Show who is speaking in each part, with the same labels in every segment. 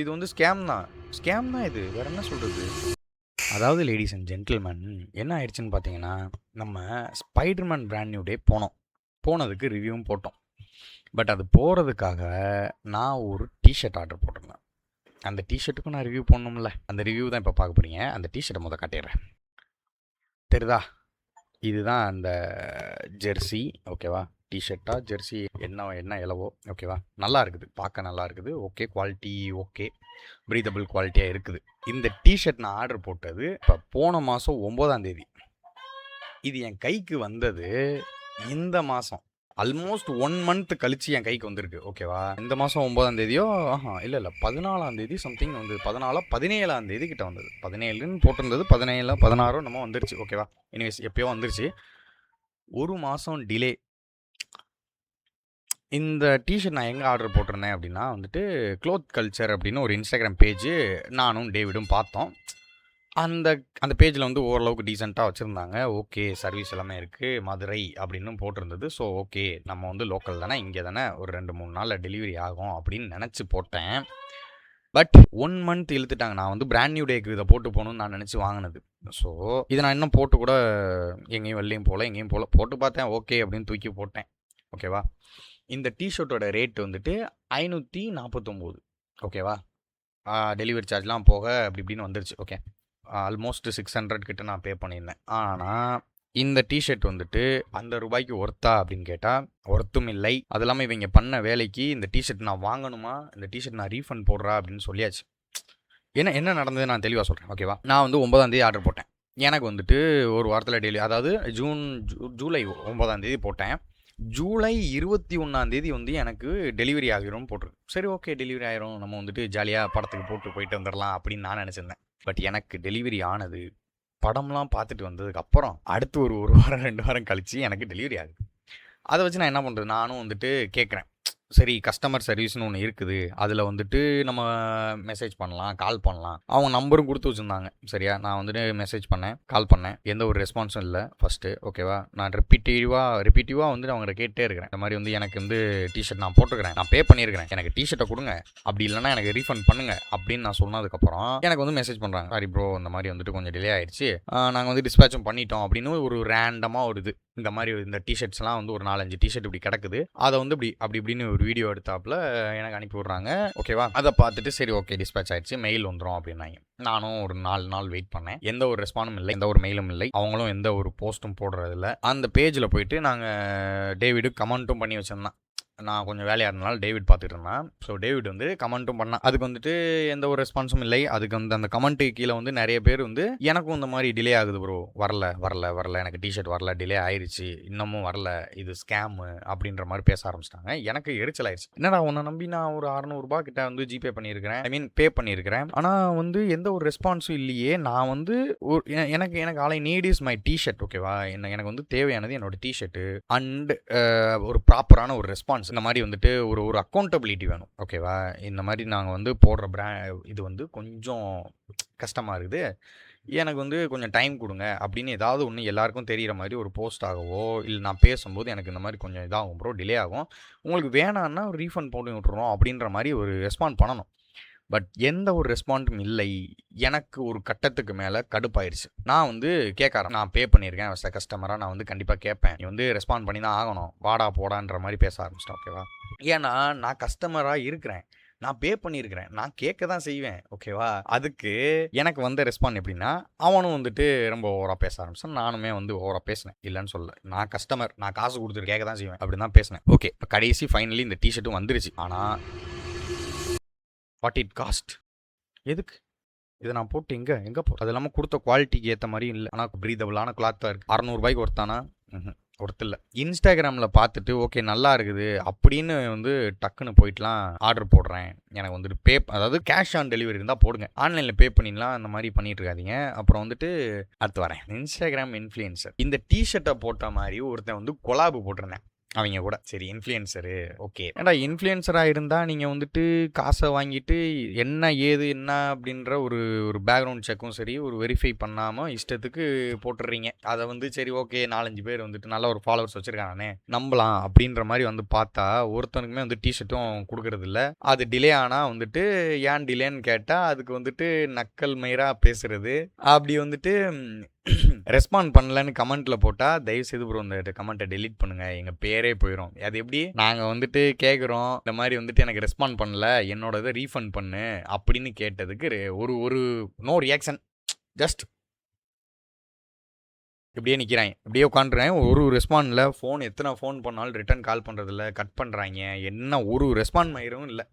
Speaker 1: இது வந்து ஸ்கேம் தான் இது. வேற என்ன சொல்றது? அதாவது லேடீஸ் அண்ட் ஜென்டில்மேன், என்ன ஆயிடுச்சுன்னு பார்த்தீங்கன்னா, நம்ம ஸ்பைடர்மேன் பிராண்ட் நியூ டே போனோம். போனதுக்கு ரிவ்யூவும் போட்டோம். பட் அது போகிறதுக்காக நான் ஒரு டிஷர்ட் ஆர்டர் போட்டிருந்தேன். அந்த டிஷர்ட்டுக்கும் நான் ரிவ்யூ போடணும்ல. அந்த ரிவ்யூ தான் இப்போ பார்க்க போறீங்க. அந்த டிஷர்ட்டை முதல் காட்டிடுறேன். தெரியுதா? இதுதான் அந்த ஜெர்சி. ஓகேவா? டிஷர்ட்டா ஜெர்சி என்ன எலவோ. ஓகேவா? நல்லா இருக்குது, பார்க்க நல்லா இருக்குது. ஓகே, குவாலிட்டி ஓகே, ப்ரீதபிள் குவாலிட்டியாக இருக்குது. இந்த டிஷர்ட் நான் ஆர்டர் போட்டது இப்போ போன மாதம் 9ஆம் தேதி. இது என் கைக்கு வந்தது இந்த மாதம். ஆல்மோஸ்ட் 1 மந்த் கழிச்சு என் கைக்கு வந்திருக்கு. ஓகேவா? இந்த மாதம் 9ஆம் தேதியோ இல்லை 14ஆம் தேதி சம்திங் வந்து 17ஆம் தேதி கிட்ட வந்தது. 17ன்னு போட்டிருந்தது, 17 16 நம்ம வந்துருச்சு. ஓகேவா? எனிவேஸ் எப்பயோ வந்துருச்சு. 1 மாதம் டிலே. இந்த டிஷர்ட் நான் எங்கே ஆர்டர் போட்டிருந்தேன் அப்படின்னா வந்துட்டு க்ளோத் கல்ச்சர் அப்படின்னு ஒரு இன்ஸ்டாகிராம் பேஜ் நானும் டேவிடும் பார்த்தோம். அந்த அந்த பேஜில் வந்து ஓரளவுக்கு டீசெண்டாக வச்சுருந்தாங்க. ஓகே, சர்வீஸ் எல்லாமே இருக்குது, மதுரை அப்படின்னு போட்டிருந்தது. ஸோ ஓகே, நம்ம வந்து லோக்கல் தானே, இங்கே தானே, ஒரு 2-3 நாளில் டெலிவரி ஆகும் அப்படின்னு நினச்சி போட்டேன். பட் 1 மந்த் இழுத்துட்டாங்க. நான் வந்து பிராண்ட் நியூ டேக்கு இதை போட்டு போகணுன்னு நான் நினச்சி வாங்கினது. ஸோ இதை நான் இன்னும் போட்டு கூட எங்கேயும் வெளிலையும் எங்கேயும் போட்டு பார்த்தேன். ஓகே அப்படின்னு தூக்கி போட்டேன். ஓகேவா? இந்த டிஷர்ட்டோட ரேட் வந்துட்டு 549. ஓகேவா? டெலிவரி சார்ஜ்லாம் போக அப்படி இப்படின்னு வந்துருச்சு. ஓகே, ஆல்மோஸ்ட் 600 கிட்ட நான் பே பண்ணியிருந்தேன். ஆனால் இந்த டிஷர்ட் வந்துட்டு அந்த ரூபாய்க்கு ஒர்த்தா அப்படின்னு கேட்டால் ஒர்த்தும் இல்லை. அது இல்லாமல் இவங்க பண்ண வேலைக்கு இந்த டிஷர்ட் நான் வாங்கணுமா, இந்த டிஷர்ட் நான் ரீஃபண்ட் போடுறா அப்படின்னு சொல்லியாச்சு. என்ன நடந்தது நான் தெளிவாக சொல்கிறேன். ஓகேவா? நான் வந்து 9ஆம் தேதி ஆர்டர் போட்டேன். எனக்கு வந்துட்டு ஒரு வாரத்தில் டெலிவரி, அதாவது ஜூலை 9ஆம் தேதி போட்டேன். ஜூலை 21ஆம் தேதி வந்து எனக்கு டெலிவரி ஆகிரும் போட்டிருக்கு. சரி, ஓகே, டெலிவரி ஆயிரும், நம்ம வந்துட்டு ஜாலியாக படத்துக்கு போயிட்டு வந்துடலாம் அப்படின்னு நான் நினச்சிருந்தேன். பட் எனக்கு டெலிவரி ஆனது படம்லாம் பார்த்துட்டு வந்ததுக்கு அப்புறம் அடுத்து ஒரு வாரம் 2 வாரம் கழிச்சு எனக்கு டெலிவரி ஆகுது. அதை வச்சு நான் என்ன பண்ணுறது, நானும் வந்துட்டு கேட்குறேன். சரி, கஸ்டமர் சர்வீஸ்னு ஒன்று இருக்குது, அதில் வந்துட்டு நம்ம மெசேஜ் பண்ணலாம், கால் பண்ணலாம். அவங்க நம்பரும் கொடுத்து வச்சுருந்தாங்க. சரியா? நான் வந்துட்டு மெசேஜ் பண்ணேன், கால் பண்ணேன், எந்த ஒரு ரெஸ்பான்ஸும் இல்லை ஃபஸ்ட்டு. ஓகேவா? நான் ரிப்பீட்டிவாக வந்துட்டு அவங்கள்ட்ட கேட்டே இருக்கிறேன். இந்த மாதிரி வந்து எனக்கு வந்து டிஷர்ட் நான் போட்டுக்கிறேன், நான் பே பண்ணியிருக்கிறேன், எனக்கு டிஷர்ட்டை கொடுங்க, அப்படி இல்லைனா எனக்கு ரீஃபண்ட் பண்ணுங்க அப்படின்னு நான் சொன்னதுக்கப்புறம் எனக்கு வந்து மெசேஜ் பண்ணுறாங்க. சாரி ப்ரோ, இந்த மாதிரி வந்துட்டு கொஞ்சம் டிலே ஆயிடுச்சு, நாங்கள் வந்து டிஸ்பேச்சும் பண்ணிட்டோம் அப்படின்னு ஒரு ரேண்டமாக ஒரு இது. இந்த மாதிரி இந்த டிஷர்ட்ஸ்லாம் வந்து ஒரு 4-5 டிஷர்ட் இப்படி கிடக்குது, அதை வந்து இப்படின்னு ஒரு வீடியோ எடுத்தாப்புல எனக்கு அனுப்பி விட்றாங்க. ஓகேவா? அதை பார்த்துட்டு சரி ஓகே, டிஸ்பேச் ஆயிடுச்சு, மெயில் வந்துடும் அப்படின்னாங்க. நானும் ஒரு 4 நாள் வெயிட் பண்ணேன். எந்த ஒரு ரெஸ்பாண்டும் இல்லை, எந்த ஒரு மெயிலும் இல்லை, அவங்களும் எந்த ஒரு போஸ்ட்டும் போடுறதில்ல. அந்த பேஜில் போயிட்டு நாங்கள் டேவிடு கமெண்ட்டும் பண்ணி வச்சிருந்தேன். நான் கொஞ்சம் வேலையாக இருந்தனால டேவிட் பார்த்துட்டு இருந்தேன். ஸோ டேவிட் வந்து கமெண்ட்டும் பண்ணான். அதுக்கு வந்துட்டு எந்த ஒரு ரெஸ்பான்ஸும் இல்லை. அதுக்கு வந்து அந்த கமெண்ட்டுக்கு கீழே வந்து நிறைய பேர் வந்து எனக்கும் இந்த மாதிரி டிலே ஆகுது ப்ரோ, வரல, எனக்கு டிஷர்ட் வரல, டிலே ஆயிடுச்சு, இன்னமும் வரல, இது ஸ்கேமு அப்படின்ற மாதிரி பேச ஆரம்பிச்சிட்டாங்க. எனக்கு எரிச்சல் ஆயிடுச்சு. என்னடா, உன்னை நம்பி நான் ஒரு 600 ரூபாய் கிட்ட வந்து ஜிபே பண்ணியிருக்கிறேன், பே பண்ணியிருக்கிறேன், ஆனால் வந்து எந்த ஒரு ரெஸ்பான்ஸும் இல்லையே. நான் வந்து எனக்கு ஆலை நீட் இஸ் மை டிஷர்ட். ஓகேவா? எனக்கு வந்து தேவையானது என்னோட டிஷர்ட்டு அண்ட் ஒரு ப்ராப்பரான ஒரு ரெஸ்பான்ஸ். இந்த மாதிரி வந்துட்டு ஒரு அக்கௌண்டபிலிட்டி வேணும். ஓகேவா? இந்த மாதிரி நாங்கள் வந்து போடுற இது வந்து கொஞ்சம் கஷ்டமாக இருக்குது, எனக்கு வந்து கொஞ்சம் டைம் கொடுங்க அப்படின்னு ஏதாவது ஒன்று எல்லாருக்கும் தெரிகிற மாதிரி ஒரு போஸ்ட் ஆகவோ, இல்லை நான் பேசும்போது எனக்கு இந்த மாதிரி கொஞ்சம் இதாகும் ப்ரோ, டிலே ஆகும், உங்களுக்கு வேணான்னா ஒரு ரீஃபண்ட் போட்டு விட்டுறோம் அப்படின்ற மாதிரி ஒரு ரெஸ்பாண்ட் பண்ணணும். பட் எந்த ஒரு ரெஸ்பாண்டும் இல்லை. எனக்கு ஒரு கட்டத்துக்கு மேலே கடுப்பாயிருச்சு. நான் வந்து நான் பே பண்ணியிருக்கேன், கஸ்டமராக நான் வந்து கண்டிப்பாக கேட்பேன், நீ வந்து ரெஸ்பாண்ட் பண்ணி தான் ஆகணும், வாடா போடான்ற மாதிரி பேச ஆரம்பிச்சிட்டேன். ஓகேவா? ஏன்னா நான் கஸ்டமராக இருக்கிறேன், நான் பே பண்ணியிருக்கிறேன், நான் கேட்க தான் செய்வேன். ஓகேவா? அதுக்கு எனக்கு வந்த ரெஸ்பாண்ட் எப்படின்னா, அவனும் வந்துட்டு ரொம்ப ஓவராக பேச ஆரம்பிச்சான். நானுமே வந்து ஓவராக பேசினேன், இல்லைன்னு சொல்ல. நான் கஸ்டமர், நான் காசு கொடுத்துட்டு கேட்க தான் செய்வேன் அப்படின்னு தான் பேசினேன். ஓகே, இப்போ கடைசி ஃபைனலி இந்த டிஷர்ட்டும் வந்துருச்சு. ஆனால் வாட் இட் காஸ்ட்? எதுக்கு இதை நான் போட்டு எங்கே போகிறேன்? அது இல்லாமல் கொடுத்த குவாலிட்டிக்கு ஏற்ற மாதிரி இல்லை. ஆனால் ப்ரீதபிளான கிளாத்தாக இருக்குது. 600 ரூபாய்க்கு ஒருத்தானா? ஒருத்தில்லை. இன்ஸ்டாகிராமில் பார்த்துட்டு ஓகே நல்லா இருக்குது அப்படின்னு வந்து டக்குன்னு போயிட்டுலாம் ஆர்டர் போடுறேன். எனக்கு வந்துட்டு அதாவது கேஷ் ஆன் டெலிவரி இருந்தால் போடுங்க, ஆன்லைனில் பே பண்ணிடலாம், அந்த மாதிரி பண்ணிட்டு இருக்காதீங்க. அப்புறம் வந்துட்டு அடுத்து வரேன், இன்ஸ்டாகிராம் இன்ஃப்ளூயன்சர். இந்த டிஷர்ட்டை போட்ட மாதிரி ஒருத்தன் வந்து கொலாபு போட்டிருந்தேன். அவைங்க கூட. சரி இன்ஃப்ளூயன்சரு ஓகே. ஏன்டா இன்ஃப்ளூயன்சரா இருந்தா நீங்க வந்துட்டு காச வாங்கிட்டு என்ன ஏது என்ன அப்படின்ற ஒரு ஒரு பேக்ரவுண்ட் செக்கும் சரி, ஒரு வெரிஃபை பண்ணாம இஷ்டத்துக்கு போட்டுடுறீங்க. அத வந்து சரி ஓகே 4, 5 பேர் வந்துட்டு நல்ல ஒரு ஃபாலோவர்ஸ் வச்சிருக்கானே நம்பலாம் அப்படின்ற மாரி வந்து பார்த்தா, ஒருத்தனுக்குமே வந்து டீ ஷர்ட்டும் குடுக்குறதில்ல. அது டிலே ஆனா வந்துட்டு ஏன் டிலேன்னு கேட்டா, அதுக்கு வந்துட்டு நக்கல் மயிரா பேசுறது. அப்படி வந்துட்டு ரெஸ்பாண்ட் பண்ணலன்னு கமெண்ட்ல போட்டா, தயவுசெய்து ப்ரோ இந்த கமெண்ட்ட டெலீட் பண்ணுங்க. எங்க பேரே போயிரும். அது எப்படி? நாங்க வந்துட்டு கேட்குறோம். இந்த மாரி வந்துட்டு எனக்கு ரெஸ்பாண்ட் பண்ணல. என்னோட இத ரீஃபண்ட் பண்ணு அப்படின்னு கேட்டதுக்கு ஒரு ஒரு நோ ரியாக்ஷன். ஜஸ்ட் இப்படியே நிக்கிறாய்ங்க. இப்படியே உட்காந்துருக்காய்ங்க. ஒரு ரெஸ்பாண்ட் இல்ல. எத்தனை ஃபோன் பண்ணாலும் ரிட்டர்ன் கால் பண்றதில்ல. கட் பண்றாய்ங்க. என்ன ஒரு ரெஸ்பாண்ட் மயிரும் இல்ல.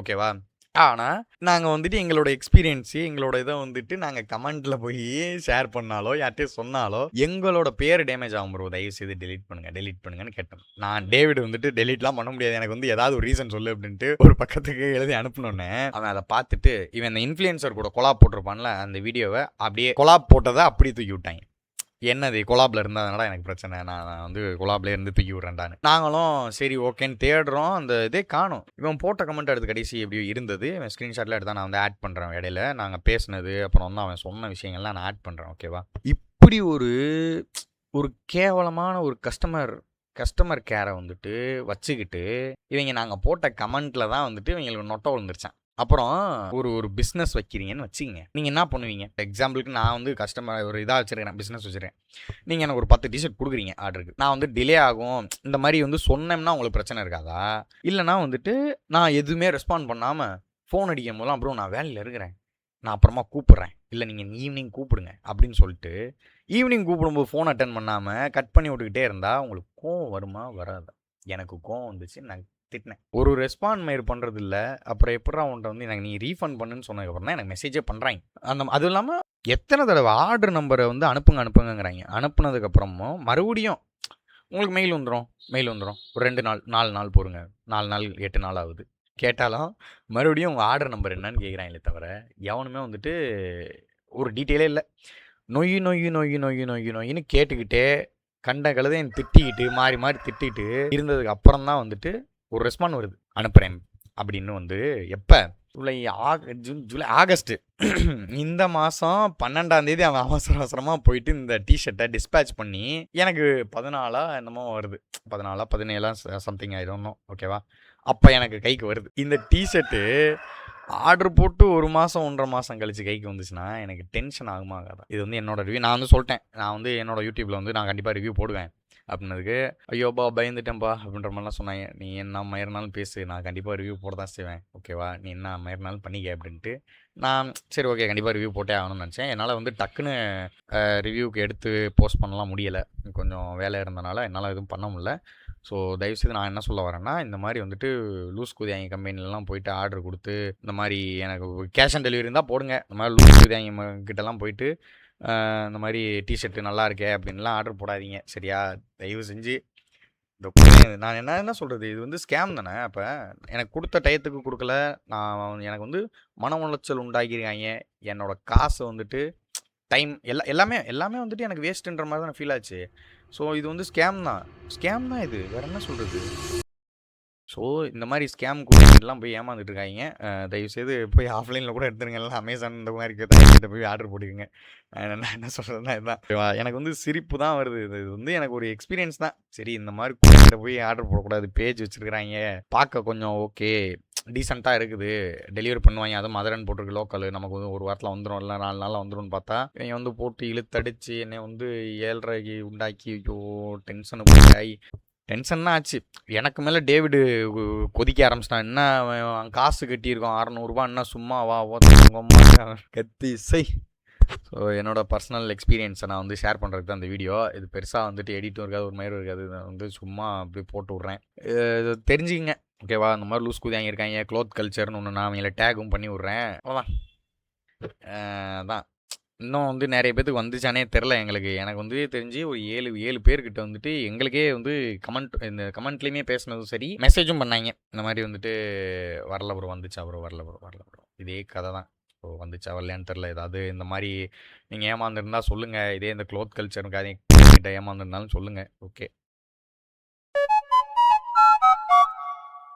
Speaker 1: ஓகேவா? ஆனா, நாங்க வந்துட்டு எங்களோட எக்ஸ்பீரியன்ஸு, எங்களோட இத வந்துட்டு நாங்க கமெண்ட்ல போயி ஷேர் பண்ணாலோ, யார்ட்டயும் சொன்னாலோ, எங்களோட பேரு டேமேஜ் ஆகும் ப்ரோ. தயவுசெய்து டெலீட் பண்ணுங்க, டெலீட் பண்ணுங்கன்னு கேட்டோம். நான் டேவிட் வந்துட்டு டெலீட்லாம் பண்ண முடியாது. எனக்கு வந்து ஏதாவது ஒரு ரீசன் சொல்லு அப்படின்ட்டு ஒரு பக்கத்துக்கு எழுதி அனுப்புனோனே, அவன் அத பார்த்துட்டு, இவன் இந்த இன்ஃப்ளூயன்சர் கூட கொலாப் போட்டிருப்பான்ல, அந்த வீடியோவ அப்படியே கொலாப் போட்டத அப்படியே தூக்கி விட்டாய்ங்க. என்னது கொலாப்ல இருந்ததுனால எனக்கு பிரச்சனை. நான் வந்து கொலாப்ல இருந்து தூக்கி விடுறேன்டான்னு. நாங்களும் சரி ஓகேன்னு தேடுறோம். அந்த இதே காணோம். இவன் போட்ட கமெண்ட் எடுத்து கடைசி எப்படியோ இருந்தது. இவன் ஸ்க்ரீன்ஷாட்ல எடுத்தா நான் வந்து ஆட் பண்றேன் இடையில. நாங்க பேசினது, அப்புறம் வந்து அவன் சொன்ன விஷயங்கள்லாம் நான் ஆட் பண்றேன். ஓகேவா? இப்படி ஒரு ஒரு கேவலமான ஒரு கஸ்டமர் கேர வந்துட்டு வச்சுக்கிட்டு, இவைங்க நாங்க போட்ட கமெண்ட்ல தான் வந்துட்டு இவைங்களுக்கு நொட்ட விழுந்துருச்சான். அப்புறம் ஒரு பிசினஸ் வைக்கிறீங்கன்னு வச்சுக்கங்க. நீங்க என்ன பண்ணுவீங்க? எக்ஸாம்பிளுக்கு நான் வந்து கஸ்டமர் ஒரு இதா வச்சிருக்கேன், பிசினஸ் வச்சிருக்கேன். நீங்க எனக்கு ஒரு 10 டீ ஷர்ட் குடுக்குறீங்க ஆர்டருக்கு. நான் வந்து டிலே ஆகும். இந்த மாரி வந்து சொன்னேன்னா உங்களுக்கு பிரச்சனை இருக்காதா? இல்லன்னா வந்துட்டு நான் எதுவுமே ரெஸ்பாண்ட் பண்ணாம ஃபோன் அடிக்கும்போதெல்லாம் ப்ரோ நான் வேலையில இருக்கிறேன். நான் அப்புறமா கூப்பிடுறேன். இல்ல நீங்க ஈவினிங் கூப்பிடுங்க அப்படின்னு சொல்லிட்டு, ஈவினிங் கூப்பிடும்போது ஃபோன் அட்டெண்ட் பண்ணாம கட் பண்ணி விட்டுக்கிட்டே இருந்தா உங்களுக்கு கோவம் வருமா? வராதா? எனக்கு கோவம் வந்துச்சு. நான் திட்டினேன். ஒரு ரெஸ்பாண்ட் மெயில் பண்றது இல்ல. அப்புறம் எப்புட்றா உன்ட்ட வந்து எனக்கு நீ ரீஃபண்ட் பண்ணுன்னு சொன்னதுக்கப்புறம் தான் எனக்கு மெசேஜே பண்றாய்ங்க. அதுவும் இல்லாம எத்தனை தடவை ஆர்டர் நம்பரை வந்து அனுப்புங்கங்கிறாங்க. அனுப்புனதுக்கப்புறமும் மறுபடியும் உங்களுக்கு மெயில் வந்துடும். ஒரு 2 நாள் 4 நாள் பொறுங்க. 4 நாள் 8 நாள் ஆகுது. கேட்டாலும் மறுபடியும் உங்கள் ஆர்டர் நம்பர் என்னன்னு கேட்குறாங்களே தவிர எவனுமே வந்துட்டு ஒரு டீட்டெயிலே இல்லை. நொய்யின்னு கேட்டுக்கிட்டே கண்ட கழுதையும் திட்டிக்கிட்டு மாறி மாறி திட்டிட்டு இருந்ததுக்கு அப்புறம் தான் வந்துட்டு ஒரு ரெஸ்பாண்ட் வருது. அனுப்புகிறேன் அப்படின்னு வந்து எப்போ ஜூலை ஆகஸ்ட் இந்த மாதம் 12ஆம் தேதி அவன் அவசரமாக போயிட்டு இந்த டிஷர்ட்டை டிஸ்பேச் பண்ணி எனக்கு 14 என்னமோ வருது. 14 17 சம்திங் ஆயிடும். ஓகேவா? அப்போ எனக்கு கைக்கு வருது இந்த டிஷர்ட்டு. ஆர்டர் போட்டு 1 மாதம் 1.5 மாதம் கழிச்சு கைக்கு வந்துச்சுன்னா எனக்கு டென்ஷன் ஆகுமா ஆகாதா? இது வந்து என்னோட ரிவ்யூ. நான் வந்து சொல்லிட்டேன். நான் வந்து என்னோட யூடியூப்பில் வந்து நான் கண்டிப்பாக ரிவ்யூ போடுவேன் அப்படின்னதுக்கு, ஐயோப்பா பயந்துட்டேன்ப்பா அப்படின்ற மாதிரிலாம் சொன்னாங்க. நீ என்ன மயிர்னாலும் பேசு, நான் கண்டிப்பாக ரிவ்யூ போட தான் செய்வேன். ஓகேவா? நீ என்ன மயிர்னாலும் பண்ணிக்க அப்படின்ட்டு நான் சரி ஓகே கண்டிப்பாக ரிவ்யூ போட்டே ஆகணும்னு நினச்சேன். என்னால் வந்து டக்குன்னு ரிவ்யூக்கு எடுத்து போஸ்ட் பண்ணலாம் முடியலை. கொஞ்சம் வேலை இருந்தனால என்னால் எதுவும் பண்ண முடியல. ஸோ தயவுசெய்து நான் என்ன சொல்ல வரேன்னா, இந்த மாதிரி வந்துட்டு லூஸ் குதியாங்க கம்பெனிலலாம் போயிட்டு ஆர்டர் கொடுத்து இந்த மாதிரி எனக்கு கேஷ் ஆன் டெலிவரி இருந்தால் போடுங்க. இந்த மாதிரி லூஸ் குதியாங்க கிட்டலாம் போயிட்டு இந்த மாதிரி டிஷர்ட்டு நல்லா இருக்கே அப்படின்லாம் ஆர்டர் போடாதீங்க. சரியா? தயவு செஞ்சு நான் என்ன சொல்கிறது, இது வந்து ஸ்கேம் தானே. அப்போ எனக்கு கொடுத்த டயத்துக்கு கொடுக்கல. நான் எனக்கு வந்து மன உளைச்சல் உண்டாக்கியிருக்காங்க. என்னோட காசை வந்துட்டு டைம் எல்லாமே வந்துட்டு எனக்கு வேஸ்ட்டுன்ற மாதிரி தான் ஃபீல் ஆச்சு. ஸோ இது வந்து ஸ்கேம் தான் இது. வேறு என்ன சொல்கிறது? ஸோ இந்த மாதிரி ஸ்கேம் கூட்டம்லாம் போய் ஏமாந்துட்டு இருக்காங்க. தயவுசெய்து போய் ஆஃப்லைனில் கூட எடுத்துருங்க. எல்லாம் அமேசான் இந்த மாதிரி கிட்ட போய் ஆர்டர் போட்டுக்கோங்க. நான் என்ன சொல்கிறதுனா இதுதான். எனக்கு வந்து சிரிப்பு தான் வருது. இது வந்து எனக்கு ஒரு எக்ஸ்பீரியன்ஸ் தான். சரி இந்த மாதிரி கூட்டத்தை போய் ஆர்டர் போடக்கூடாது. பேஜ் வச்சுருக்கிறாங்க. பார்க்க கொஞ்சம் ஓகே டீசெண்டாக இருக்குது. டெலிவரி பண்ணுவாங்க. அதுவும் மதுரைன்னு போட்டிருக்கு லோக்கல். நமக்கு வந்து ஒரு வாரத்தில் வந்துடும், இல்லை 4 நாளில் வந்துடும்னு பார்த்தா இவங்க வந்து போட்டு இழுத்தடிச்சு என்னை வந்து 7:30 உண்டாக்கி ஐயோ டென்ஷனு போய் டென்ஷன் தான் ஆச்சு. எனக்கு மேலே டேவிடு கொதிக்க ஆரம்பிச்சிட்டான். என்ன அவன் காசு கட்டியிருக்கோம் 600 என்ன சும்மாவா கத்தி இசை. ஸோ என்னோடய பர்சனல் எக்ஸ்பீரியன்ஸை நான் வந்து ஷேர் பண்ணுறதுக்கு தான் இந்த வீடியோ. இது பெருசாக வந்துட்டு எடிட்டும் இருக்காது, ஒரு மாதிரி இருக்காது. நான் வந்து சும்மா அப்படி போட்டு விட்றேன். இது தெரிஞ்சுக்கிங்க. ஓகேவா? இந்த மாதிரி லூஸ் குதியாங்க இருக்காங்க. க்ளோத் கல்ச்சர்னு ஒன்று நான் அவங்கள டேகும் பண்ணி விட்றேன். அவ்வளோதான். அதான் இன்னும் வந்து நிறைய பேத்துக்கு வந்துச்சானே தெரில எங்களுக்கு. எனக்கு வந்து தெரிஞ்சு ஒரு 7 பேர்கிட்ட வந்துட்டு எங்களுக்கே வந்து இந்த கமெண்ட்லேயுமே பேசினதும் சரி, மெசேஜும் பண்ணாங்க. இந்த மாதிரி வந்துட்டு வரல ப்ரோ, வந்துச்சா ப்ரோ, வரல ப்ரோ. இதே கதை தான். ஸோ வந்துச்சா வரலையான்னு தெரில. ஏதாவது இந்த மாதிரி நீங்கள் ஏமாந்துருந்தா சொல்லுங்கள். இதே இந்த க்ளோத் கல்ச்சருக்காக கிட்ட ஏமாந்துருந்தாலும் சொல்லுங்கள். ஓகே.